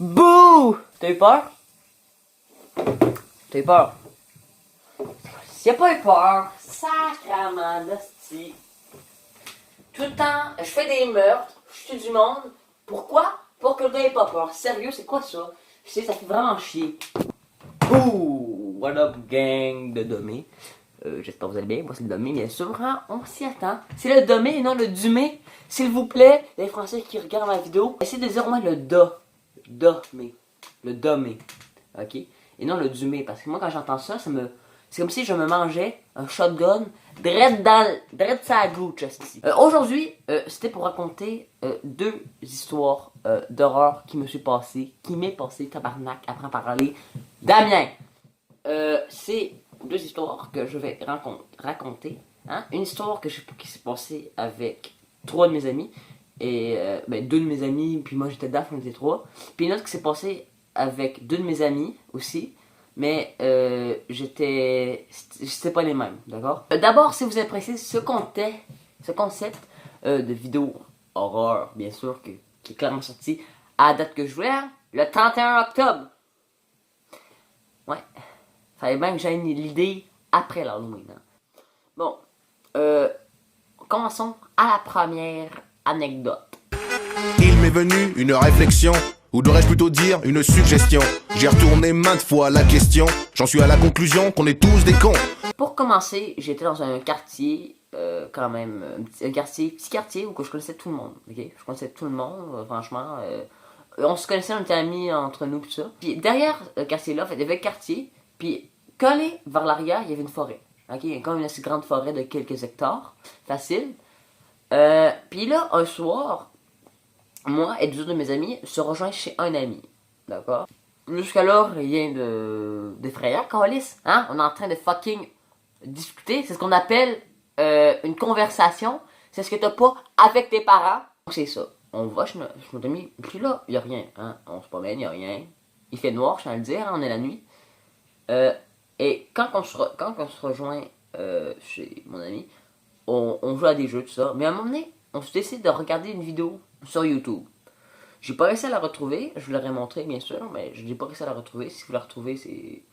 Bouh! T'as eu peur? T'as eu peur? S'il a pas eu peur, sacrement d'hostie. Tout le temps, je fais des meurtres, je tue du monde. Pourquoi? Pour que le gars ait pas peur. Sérieux, c'est quoi ça? Je sais, ça fait vraiment chier. Bouh! What up, gang de Domé? J'espère que vous allez bien. Moi, c'est le Domé, bien sûr. Hein? On s'y attend. C'est le Domé et non le Dumé. S'il vous plaît, les Français qui regardent ma vidéo, essayez de dire au moins le Domé. Le Domé. Ok? Et non le Dumé. Parce que moi, quand j'entends ça, c'est comme si je me mangeais un shotgun direct sa gooch. Aujourd'hui, c'était pour raconter deux histoires d'horreur qui m'est passé, tabarnak, après parler. Damien! C'est deux histoires que je vais raconter. Hein? Une histoire qui s'est passée avec trois de mes amis. Et deux de mes amis, puis moi j'étais dedans, on était trois. Puis une autre qui s'est passée avec deux de mes amis aussi. Mais c'était pas les mêmes, d'accord? D'abord, si vous appréciez ce concept de vidéo horreur, bien sûr, qui est clairement sorti à la date que je voulais, hein, le 31 octobre. Ouais, fallait bien que j'aie l'idée après l'Halloween. Hein. Bon, commençons à la première anecdote. Il m'est venu une réflexion, ou devrais-je plutôt dire une suggestion. J'ai retourné maintes fois la question, j'en suis à la conclusion qu'on est tous des cons. Pour commencer, j'étais dans un quartier, quand même, petit quartier où je connaissais tout le monde, ok? Je connaissais tout le monde, franchement. On se connaissait, on était amis entre nous, tout ça. Puis derrière le quartier-là, il y avait le quartier, puis collé vers l'arrière, il y avait une forêt. Ok? Il y a quand même une assez grande forêt de quelques hectares, facile. Puis là, un soir, moi et deux de mes amis se rejoignent chez un ami, d'accord? Jusqu'à là, rien d'effrayant, câlisse, hein? On est en train de fucking discuter, c'est ce qu'on appelle une conversation, c'est ce que t'as pas avec tes parents. Donc c'est ça, on va chez notre ami, puis là, y a rien, hein? On se promène, y a rien. Il fait noir, je tiens à le dire, hein? On est la nuit. Et quand on se rejoint chez mon ami, on joue à des jeux, tout ça, mais à un moment donné, on se décide de regarder une vidéo sur YouTube. J'ai pas réussi à la retrouver, je vous l'aurais montré bien sûr, mais je n'ai pas réussi à la retrouver. Si vous la retrouvez, c'est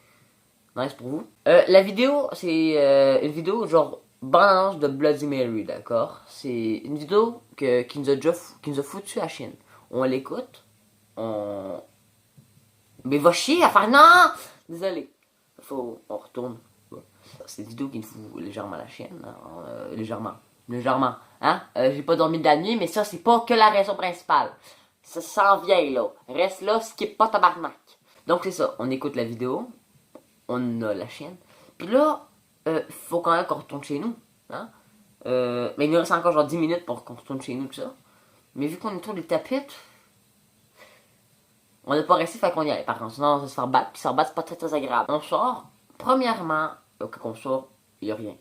nice pour vous. La vidéo, c'est une vidéo genre bande-annonce de Bloody Mary, d'accord? C'est une vidéo qui nous a foutu à chienne. On l'écoute, mais va chier à faire non! Désolé. On retourne. C'est une vidéo qui nous fout légèrement la chienne. Hein? Légèrement. Hein? J'ai pas dormi de la nuit, mais ça, c'est pas que la raison principale. Ça s'en vient, là. Reste là, skip pas tabarnak. Donc, c'est ça. On écoute la vidéo. On a la chienne. Puis là, faut quand même qu'on retourne chez nous. Hein? Mais il nous reste encore genre 10 minutes pour qu'on retourne chez nous, tout ça. Mais vu qu'on est autour des tapettes, on n'a pas resté, fait qu'on y allait. Par contre, sinon, on va se faire battre. Puis se faire battre, c'est pas très, très agréable. On sort. Premièrement, quand on sort, il y a rien.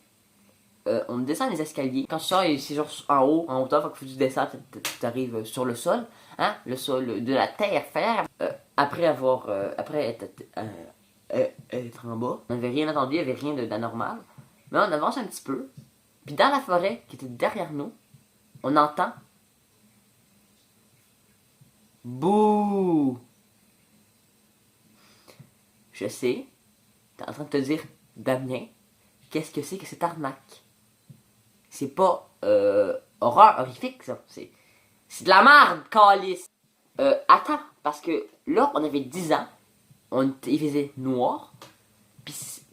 On descend les escaliers. Quand tu sors, c'est genre en hauteur, faut que tu descends, tu arrives sur le sol, hein, le sol de la terre ferme. Après être en bas, on n'avait rien entendu, il n'y avait rien d'anormal. Mais on avance un petit peu, puis dans la forêt qui était derrière nous, on entend bouh. Je sais, t'es en train de te dire, Damien, qu'est-ce que c'est que cette arnaque? C'est pas horreur horrifique, ça. C'est de la merde, calice. Attends, parce que là, on avait 10 ans. Il faisait noir.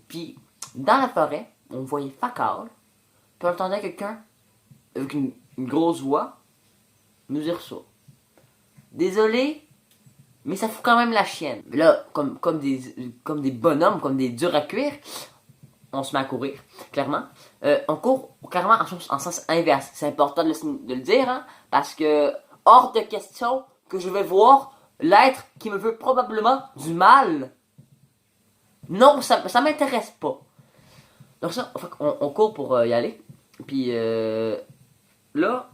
Puis dans la forêt, on voyait facal. Puis on entendait quelqu'un avec une grosse voix nous dire ça. Désolé, mais ça fout quand même la chienne. Là, comme des bonhommes, comme des durs à cuire, on se met à courir, clairement. On court clairement en sens inverse. C'est important de le dire, hein, parce que hors de question que je vais voir l'être qui me veut probablement du mal. Non, ça m'intéresse pas. Donc ça, on court pour y aller. Puis là,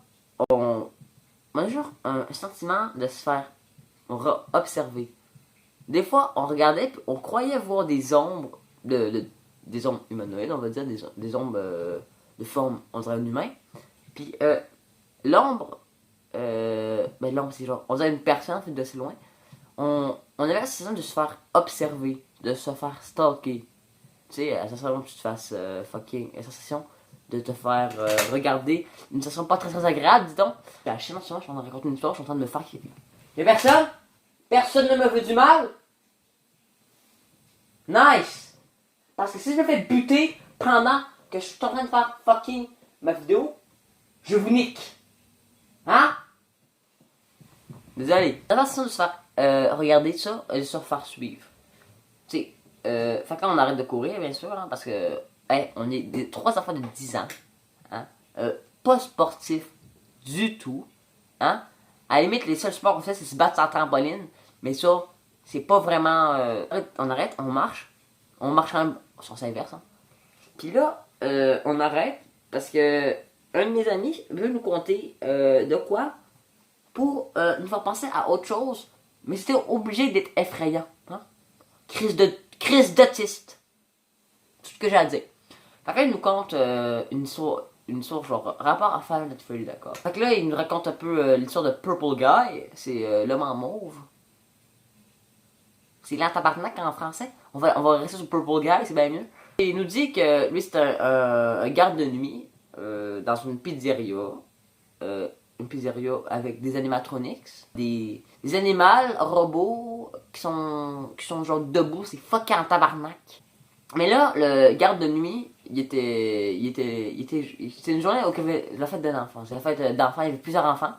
on a genre un sentiment de se faire observer. Des fois, on regardait, puis on croyait voir des ombres des ombres humanoïdes, on va dire, des ombres de forme, on dirait un humain. Puis l'ombre, l'ombre c'est genre, on dirait une personne, fait de si loin. on avait la sensation de se faire observer, de se faire stalker. Tu sais, la sensation que tu te fasses fucking. La sensation de te faire regarder. Une sensation pas très agréable, dis donc. Puis à chaque fois, je suis en train de raconter une histoire, je suis en train de me faire kiffer. Y'a personne? Personne ne me veut du mal? Nice! Parce que si je me fais buter pendant que je suis en train de faire fucking ma vidéo, je vous nique. Hein? Désolé. La façon de se faire regarder ça et de se faire suivre. Tu sais, fait quand on arrête de courir, bien sûr, hein, parce que on est des 3 enfants de 10 ans. Hein, pas sportifs du tout. Hein? À la limite, les seuls sports qu'on fait, c'est se battre sur la trampoline. Mais ça, c'est pas vraiment. On arrête, on marche. On marche quand même au sens inverse. Hein. Puis là, on arrête parce que un de mes amis veut nous conter de quoi pour nous faire penser à autre chose. Mais c'était obligé d'être effrayant. Hein? Crise d'autiste. Tout ce que j'ai à dire. Fait que là, il nous conte une histoire genre rapport à Final Freddy, d'accord. Fait que là, il nous raconte un peu l'histoire de Purple Guy. C'est l'homme en mauve. C'est lent tabarnak en français. On va rester sur Purple Guy, c'est bien mieux. Et il nous dit que lui, c'est un garde de nuit dans une pizzeria. Une pizzeria avec des animatronics. Des animaux robots qui sont genre debout. C'est fucking en tabarnak. Mais là, le garde de nuit, c'était une journée où il y avait la fête d'un enfant. C'est la fête d'enfants, il y avait plusieurs enfants.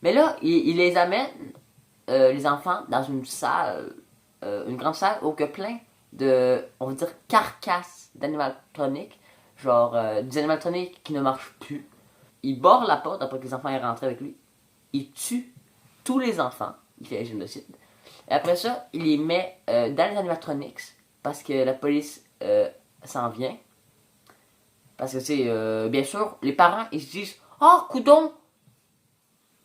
Mais là, il les amène, les enfants, dans une salle, une grande salle où il y a plein de, on va dire, carcasses d'animatroniques. Genre, des animatroniques qui ne marchent plus. Il barre la porte après que les enfants aient rentré avec lui. Il tue tous les enfants. Il fait un génocide. Et après ça, il les met dans les animatronics. Parce que la police s'en vient. Parce que c'est bien sûr, les parents ils se disent oh coudon,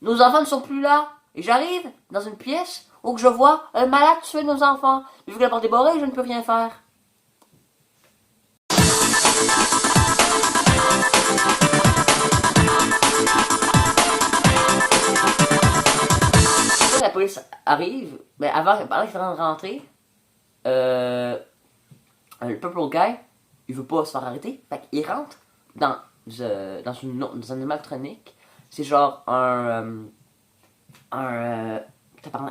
nos enfants ne sont plus là. Et j'arrive dans une pièce où je vois un malade tuer nos enfants. Mais vu que la porte est barrée, je ne peux rien faire. La police arrive, mais avant qu'il est en train de rentrer, le Purple Guy, il veut pas se faire arrêter. Fait qu'il rentre dans un animatronique. C'est genre un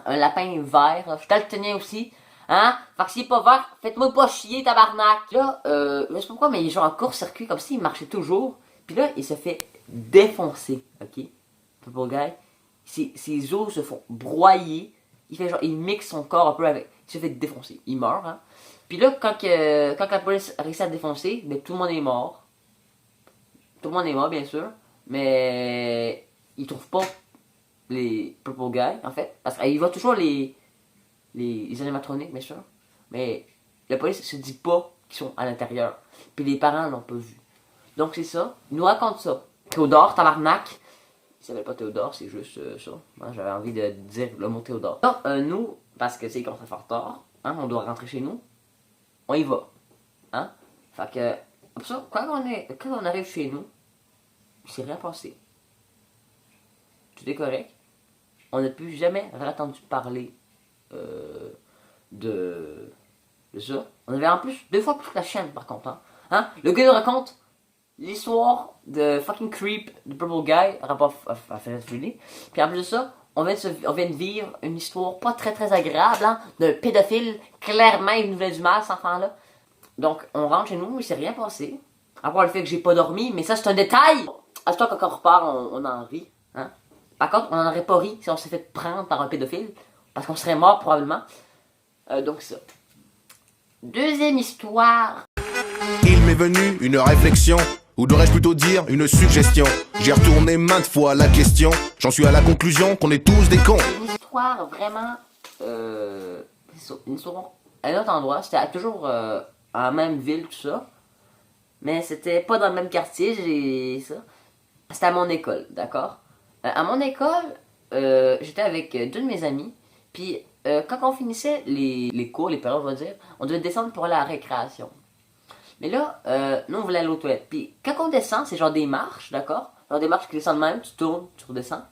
lapin vert. Je suis daltonien aussi. Hein? Fait que s'il est pas vert, faites-moi pas chier, tabarnak. Là, je sais pas pourquoi, mais il est genre en court-circuit comme s'il marchait toujours. Puis là, il se fait défoncer. Ok? Purple Guy. Ses os se font broyer. Il mixe son corps un peu avec. Il se fait défoncer. Il meurt, hein? Puis là, quand la police a réussi à le défoncer, ben, tout le monde est mort. Tout le monde est mort, bien sûr. Mais ils trouvent pas les Purple Guy, en fait. Parce qu'il voit toujours les animatroniques, bien sûr. Mais la police se dit pas qu'ils sont à l'intérieur. Puis les parents l'ont pas vu. Donc c'est ça. Ils nous racontent ça. Théodore, tabarnak. Il s'appelle pas Théodore, c'est juste ça. Moi, j'avais envie de dire le mot Théodore. Donc, nous, parce que c'est contre fort tard, hein, on doit rentrer chez nous. On y va. Hein? Fait que, comme ça, quand on arrive chez nous, il s'est rien passé. Tout est correct. On n'a plus jamais entendu parler de ça. On avait en plus 2 fois plus que la chaîne, par contre. Hein? Le gars nous raconte l'histoire de fucking creep de Purple Guy, rapport à Final Freddy. Puis en plus de ça, on vient de vivre une histoire pas très agréable, hein, d'un pédophile. Clairement, il nous voulait du mal, cet enfant-là. Donc, on rentre chez nous, il s'est rien passé. À part le fait que j'ai pas dormi, mais ça, c'est un détail. À ce temps, quand on repart, on en rit. Hein? Par contre, on n'en aurait pas ri si on s'est fait prendre par un pédophile. Parce qu'on serait mort, probablement. Donc, ça. Deuxième histoire. Il m'est venu une réflexion, ou devrais-je plutôt dire une suggestion. J'ai retourné maintes fois la question, j'en suis à la conclusion qu'on est tous des cons. Une histoire vraiment... une histoire à un autre endroit, c'était toujours en la même ville, tout ça. Mais c'était pas dans le même quartier, j'ai ça. C'était à mon école, d'accord? À mon école, j'étais avec 2 de mes amis, puis quand on finissait les cours, les périodes, on va dire, on devait descendre pour aller à la récréation. Mais là, nous, on voulait aller aux toilettes. Puis quand on descend, c'est genre des marches, d'accord? Genre des marches qui descendent même, tu tournes, tu redescends.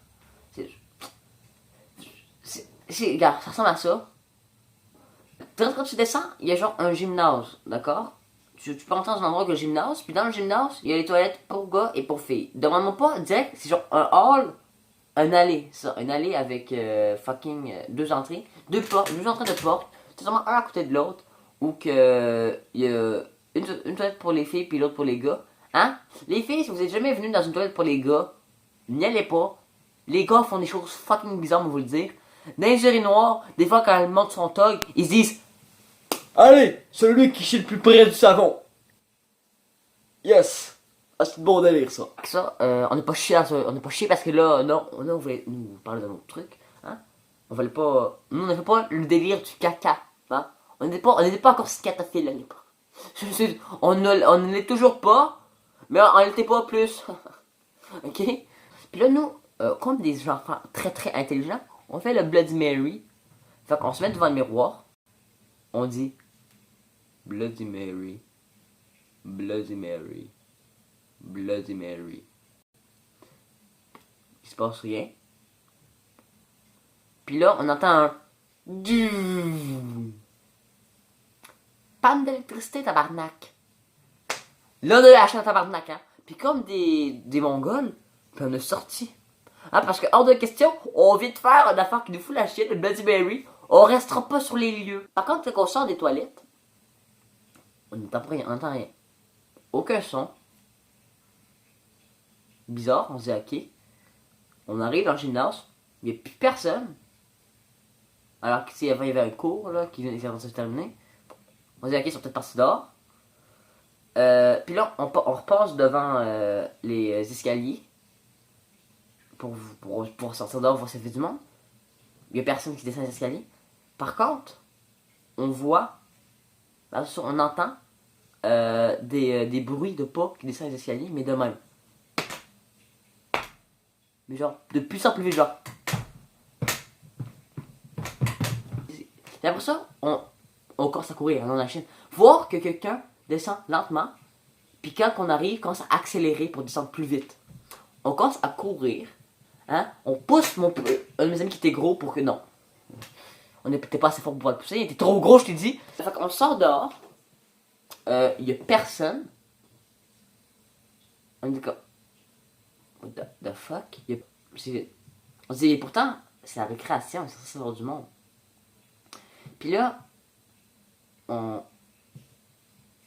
Regarde, ça ressemble à ça. Quand tu descends, il y a genre un gymnase, d'accord? Tu peux entrer dans un endroit avec le gymnase, puis dans le gymnase, il y a les toilettes pour gars et pour filles. Demande-moi pas direct, c'est genre un hall, un allée, ça, un allée avec fucking deux entrées, deux entrées de porte, c'est seulement un à côté de l'autre, ou que il y a une toilette pour les filles puis l'autre pour les gars. Hein? Les filles, si vous êtes jamais venus dans une toilette pour les gars, n'y allez pas. Les gars font des choses fucking bizarres, on va vous le dire. Dans les urinoirs, des fois quand elles montent son tog, ils se disent allez, celui qui chie le plus près du savon. Yes. Ah, c'est bon délire ça. Ça, on n'est pas chié on n'est pas chié parce que là, non, on voulait nous parler d'un autre truc. Hein? On voulait pas. Nous, on ne fait pas le délire du caca. Hein? On n'était pas encore scatophile à l'époque. On ne l'est toujours pas, mais on n'était pas plus. Ok? Puis là, nous, comme des enfants très très intelligents, on fait le Bloody Mary. Fait qu'on se met devant le miroir. On dit Bloody Mary, Bloody Mary, Bloody Mary. Il se passe rien. Puis là, on entend un panne d'électricité, tabarnak. Là, on a lâché un tabarnak, hein. Puis comme des Mongols, puis on est sorti. Hein, parce que hors de question, on vient de faire une affaire qui nous fout la chienne, le Bloody Mary. On restera pas sur les lieux. Par contre, quand on sort des toilettes, on n'entend rien. Aucun son. Bizarre, on se dit ok. On arrive dans le gymnase, il n'y a plus personne. Alors que s'il y avait un cours là, qui vient de se terminer, on se dit ok, ils sont peut-être partis dehors. Puis là, on repasse devant les escaliers pour sortir dehors, voir s'il y avait du monde. Il n'y a personne qui descend les escaliers. Par contre, on voit, on entend des bruits de pas qui descendent les escaliers, mais de même. Mais genre, de plus en plus vite, genre. Et après ça, on commence à courir, on enchaîne. Voir que quelqu'un descend lentement, puis quand on arrive, commence à accélérer pour descendre plus vite. On commence à courir, hein, on pousse un de mes amis qui était gros pour que non. On n'était pas assez fort pour pouvoir le pousser, il était trop gros, je t'ai dit. Fait qu'on sort dehors, il y a personne. On dit quoi? What the fuck? On se dit, pourtant, c'est la récréation, c'est censé avoir du monde. Puis là, on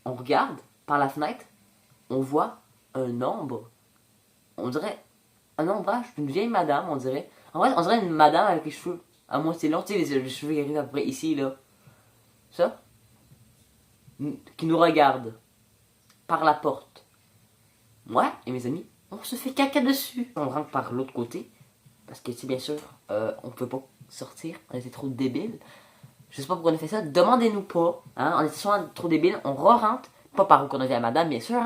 regarde par la fenêtre, on voit un ombre. On dirait un ombrage d'une vieille madame, on dirait. En vrai, on dirait une madame avec les cheveux à moitié longs, tu sais, les cheveux qui arrivent à peu près ici, là. Ça. Qui nous regarde par la porte. Moi et mes amis, on se fait caca dessus. On rentre par l'autre côté, parce que, tu sais, bien sûr, on pouvait pas sortir, on était trop débiles. Je sais pas pourquoi on a fait ça, demandez-nous pas, hein, on était souvent trop débiles, on re-rentre, pas par où qu'on avait à madame, bien sûr,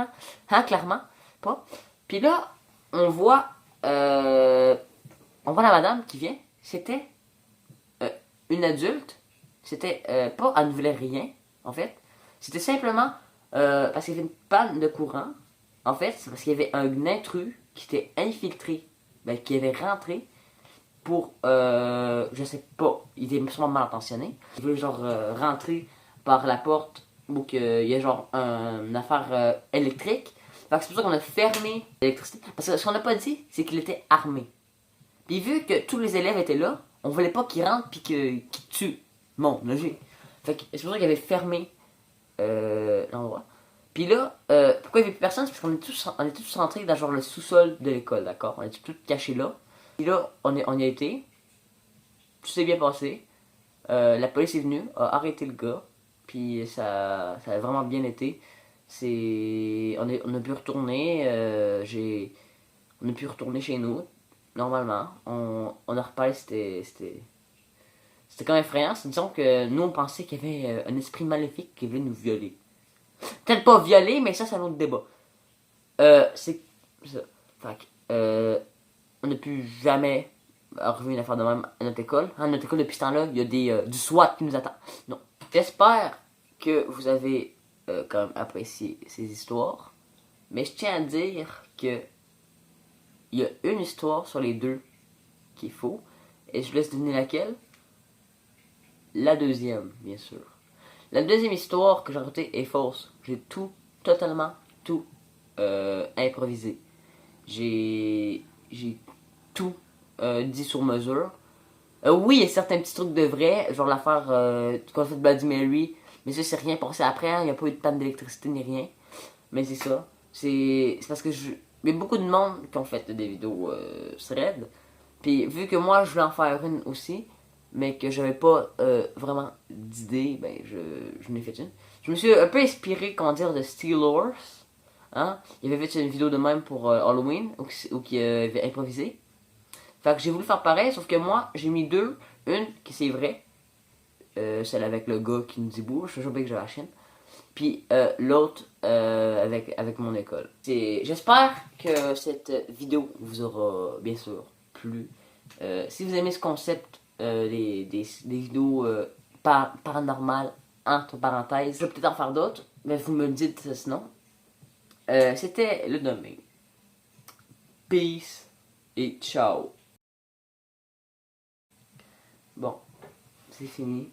hein, clairement, pas. Puis là, on voit la madame qui vient, c'était une adulte, c'était pas, elle ne voulait rien, en fait, c'était simplement parce qu'il y avait une panne de courant, en fait, c'est parce qu'il y avait un intrus qui était infiltré, qui avait rentré, pour, je sais pas, il était sûrement mal intentionné. Il voulait genre rentrer par la porte où il y a genre une affaire électrique. Fait que c'est pour ça qu'on a fermé l'électricité. Parce que ce qu'on n'a pas dit, c'est qu'il était armé. Puis vu que tous les élèves étaient là, on voulait pas qu'ils rentrent puis qu'ils tuent. Bon, logique. Fait que c'est pour ça qu'il avait fermé l'endroit. Puis là, pourquoi il n'y avait plus personne? C'est parce qu'on est tous rentrés dans genre le sous-sol de l'école, d'accord? On était tous cachés là. Puis là, on y a été. Tout s'est bien passé. La police est venue, a arrêté le gars. Puis ça a vraiment bien été. On a pu retourner. On a pu retourner chez nous. Normalement. On a reparlé, c'était quand même effrayant. Disons que nous, on pensait qu'il y avait un esprit maléfique qui voulait nous violer. Peut-être pas violer, mais ça, c'est un autre débat. C'est ça. Fait que, on n'a plus jamais revu une affaire de même à notre école. À notre école, depuis ce temps-là, il y a du SWAT qui nous attend. Non. J'espère que vous avez quand même apprécié ces histoires. Mais je tiens à dire que il y a une histoire sur les deux qu'il faut. Et je vous laisse deviner laquelle. la deuxième, bien sûr. La deuxième histoire que j'ai racontée est fausse. J'ai totalement tout improvisé. J'ai tout dit sur mesure. Oui, il y a certains petits trucs de vrai, genre l'affaire qu'on a fait de Bloody Mary, mais ça c'est rien passé après, il n'y a pas eu de panne d'électricité ni rien. Mais c'est ça. C'est parce que il y a beaucoup de monde qui ont fait des vidéos thread. Puis vu que moi je voulais en faire une aussi, mais que j'avais pas vraiment d'idée, ben je n'ai fait une. Je me suis un peu inspiré, comment dire, de Steelers. Hein? Il avait fait une vidéo de même pour Halloween, où qui avait improvisé. Fait que j'ai voulu faire pareil, sauf que moi j'ai mis deux. Une qui c'est vrai, celle avec le gars qui nous dit bouge, je sais pas que j'ai la chienne. Puis l'autre avec mon école. J'espère que cette vidéo vous aura bien sûr plu. Si vous aimez ce concept des vidéos paranormales entre parenthèses, je vais peut-être en faire d'autres, mais vous me le dites sinon. C'était le domaine. Peace et ciao. Bon, c'est fini.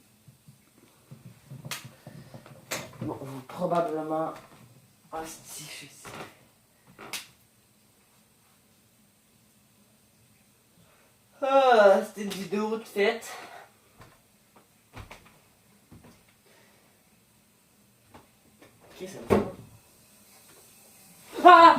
Bon, vous probablement... Ah, si, je sais. Ah, c'était une vidéo de fête. Qu'est-ce que ça me fait? Ah!